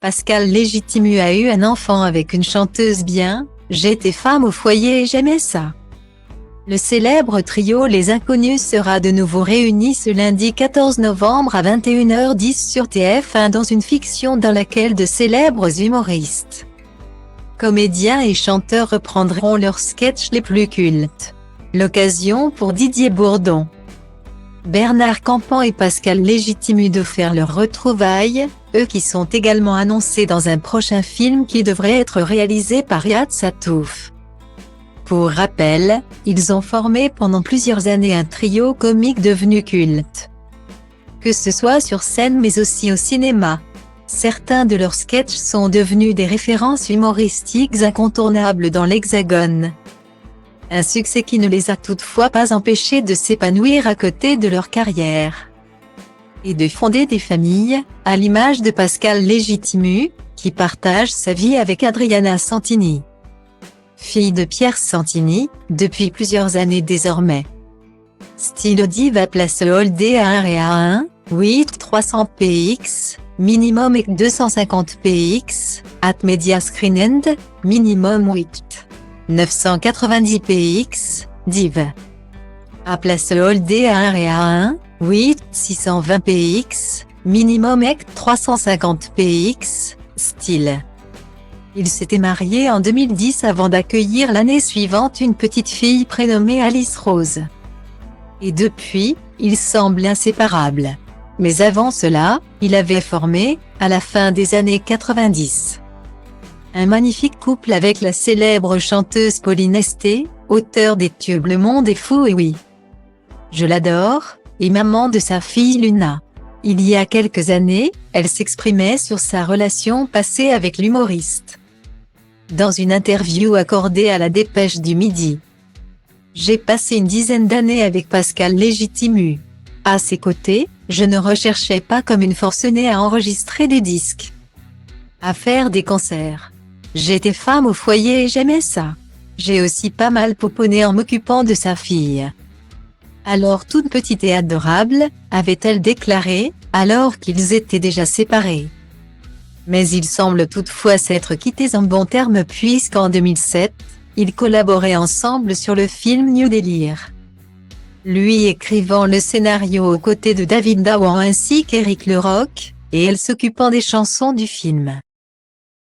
Pascal Légitimu a eu un enfant avec une chanteuse bien, j'étais femme au foyer et j'aimais ça. Le célèbre trio Les Inconnus sera de nouveau réuni ce lundi 14 novembre à 21h10 sur TF1 dans une fiction dans laquelle de célèbres humoristes, comédiens et chanteurs reprendront leurs sketchs les plus cultes. L'occasion pour Didier Bourdon, Bernard Campan et Pascal Légitimu de faire leurs retrouvailles, eux qui sont également annoncés dans un prochain film qui devrait être réalisé par Riyad Sattouf. Pour rappel, ils ont formé pendant plusieurs années un trio comique devenu culte, que ce soit sur scène mais aussi au cinéma. Certains de leurs sketchs sont devenus des références humoristiques incontournables dans l'Hexagone. Un succès qui ne les a toutefois pas empêchés de s'épanouir à côté de leur carrière et de fonder des familles, à l'image de Pascal Légitimu, qui partage sa vie avec Adriana Santini, fille de Pierre Santini, depuis plusieurs années désormais. Style Diva place Holdé à 1 et à 1, 8 300 px, minimum et 250 px, at Media Screen End, minimum 8. 990 px, div. À place Holdé à 1 et à 1, 8 620 px, minimum et 350 px, style. Ils s'étaient mariés en 2010 avant d'accueillir l'année suivante une petite fille prénommée Alice Rose. Et depuis, ils semblent inséparables. Mais avant cela, il avait formé, à la fin des années 90, un magnifique couple avec la célèbre chanteuse Pauline Esté, auteure des tubes Le Monde est fou et Oui, je l'adore, et maman de sa fille Luna. Il y a quelques années, elle s'exprimait sur sa relation passée avec l'humoriste. Dans une interview accordée à la Dépêche du Midi. J'ai passé une dizaine d'années avec Pascal Légitimu. À ses côtés, je ne recherchais pas comme une forcenée à enregistrer des disques, à faire des concerts. J'étais femme au foyer et j'aimais ça. J'ai aussi pas mal poponné en m'occupant de sa fille. Alors toute petite et adorable, avait-elle déclaré, alors qu'ils étaient déjà séparés. Mais ils semblent toutefois s'être quittés en bons termes puisqu'en 2007, ils collaboraient ensemble sur le film New Délire, lui écrivant le scénario aux côtés de David Dawan ainsi qu'Éric Leroc, et elle s'occupant des chansons du film.